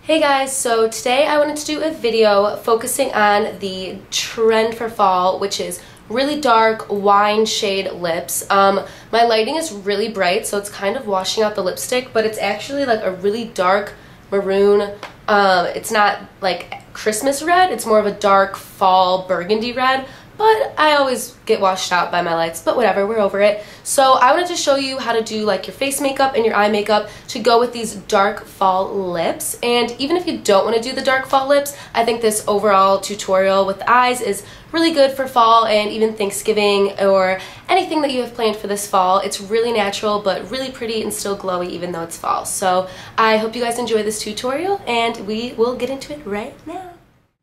Hey guys, so today I wanted to do a video focusing on the trend for fall, which is really dark wine shade lips. My lighting is really bright, so it's kind of washing out the lipstick, but it's actually like a really dark maroon. It's not like Christmas red, it's more of a dark fall burgundy red. But I always get washed out by my lights, but whatever, we're over it. So I wanted to show you how to do like your face makeup and your eye makeup to go with these dark fall lips. And even if you don't want to do the dark fall lips, I think this overall tutorial with the eyes is really good for fall and even Thanksgiving or anything that you have planned for this fall. It's really natural but really pretty and still glowy even though it's fall. So I hope you guys enjoy this tutorial and we will get into it right now.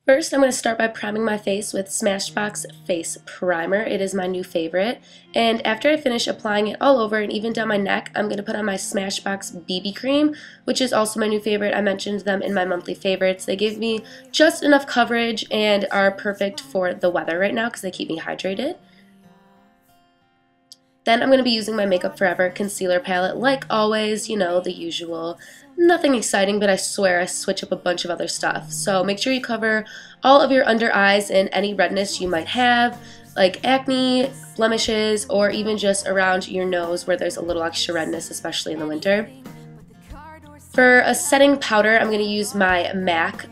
First, I'm going to start by priming my face with Smashbox Face Primer. It is my new favorite. And after I finish applying it all over and even down my neck, I'm going to put on my Smashbox BB Cream, which is also my new favorite. I mentioned them in my monthly favorites. They give me just enough coverage and are perfect for the weather right now because they keep me hydrated. Then I'm going to be using my Makeup Forever concealer palette like always, you know, the usual. Nothing exciting, but I swear I switch up a bunch of other stuff. So make sure you cover all of your under eyes and any redness you might have, like acne, blemishes, or even just around your nose where there's a little extra redness, especially in the winter. For a setting powder, I'm going to use my MAC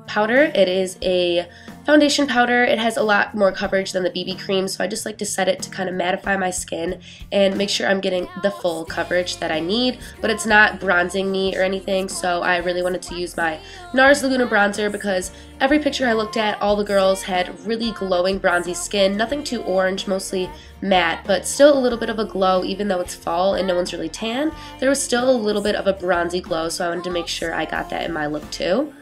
powder. It is a foundation powder. It has a lot more coverage than the BB cream, so I just like to set it to kind of mattify my skin and make sure I'm getting the full coverage that I need, but it's not bronzing me or anything, so I really wanted to use my Nars Laguna bronzer because every picture I looked at, all the girls had really glowing bronzy skin, nothing too orange, mostly matte, but still a little bit of a glow even though it's fall and no one's really tan. There was still a little bit of a bronzy glow, so I wanted to make sure I got that in my look too.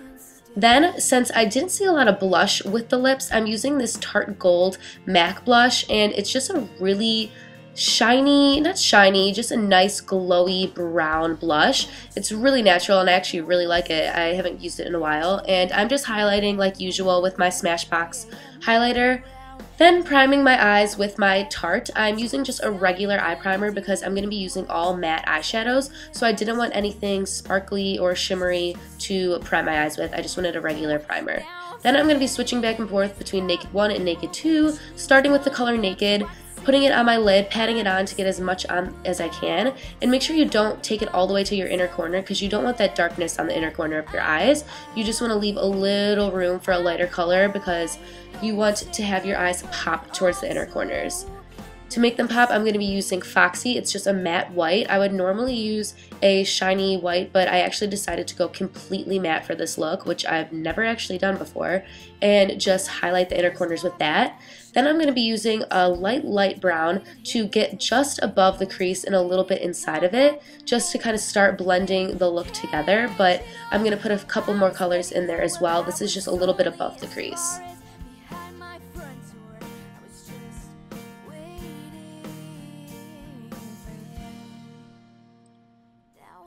Then, since I didn't see a lot of blush with the lips, I'm using this Tarte Gold MAC blush, and it's just a really shiny, not shiny, just a nice glowy brown blush. It's really natural, and I actually really like it. I haven't used it in a while, and I'm just highlighting like usual with my Smashbox highlighter. Then priming my eyes with my Tarte. I'm using just a regular eye primer because I'm going to be using all matte eyeshadows, so I didn't want anything sparkly or shimmery to prime my eyes with. I just wanted a regular primer. Then I'm going to be switching back and forth between Naked 1 and Naked 2, starting with the color Naked, putting it on my lid, patting it on to get as much on as I can, and make sure you don't take it all the way to your inner corner because you don't want that darkness on the inner corner of your eyes. You just want to leave a little room for a lighter color because you want to have your eyes pop towards the inner corners. To make them pop, I'm going to be using Foxy. It's just a matte white. I would normally use a shiny white, but I actually decided to go completely matte for this look, which I've never actually done before, and just highlight the inner corners with that. Then I'm going to be using a light brown to get just above the crease and a little bit inside of it, just to kind of start blending the look together, but I'm going to put a couple more colors in there as well. This is just a little bit above the crease.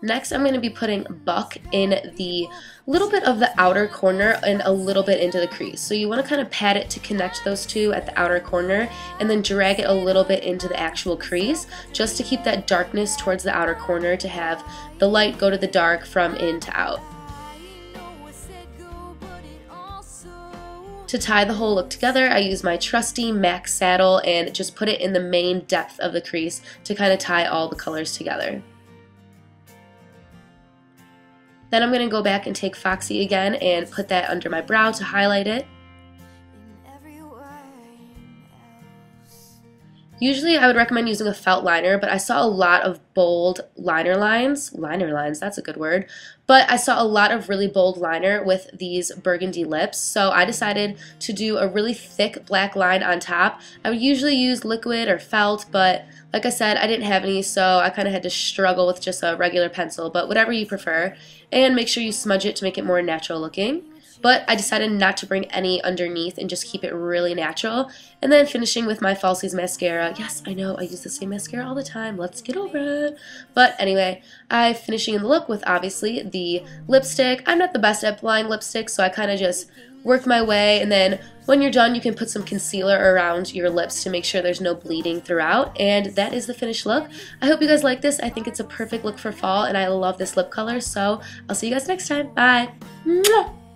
Next, I'm going to be putting Buck in the little bit of the outer corner and a little bit into the crease. So you want to kind of pat it to connect those two at the outer corner and then drag it a little bit into the actual crease just to keep that darkness towards the outer corner to have the light go to the dark from in to out. To tie the whole look together, I use my trusty MAC saddle and just put it in the main depth of the crease to kind of tie all the colors together. Then I'm going to go back and take Foxy again and put that under my brow to highlight it. Usually I would recommend using a felt liner, but I saw a lot of bold liner lines, that's a good word, but I saw a lot of really bold liner with these burgundy lips, so I decided to do a really thick black line on top. I would usually use liquid or felt, but like I said, I didn't have any, so I kind of had to struggle with just a regular pencil, but whatever you prefer. And make sure you smudge it to make it more natural looking. but I decided not to bring any underneath and just keep it really natural. And then finishing with my Falsies mascara. Yes, I know, I use the same mascara all the time. Let's get over it. But anyway, I'm finishing in the look with obviously the lipstick. I'm not the best at applying lipstick, so I kind of just work my way, and then when you're done you can put some concealer around your lips to make sure there's no bleeding throughout, and that is the finished look. I hope you guys like this. I think it's a perfect look for fall, and I love this lip color, so I'll see you guys next time. Bye! Mwah!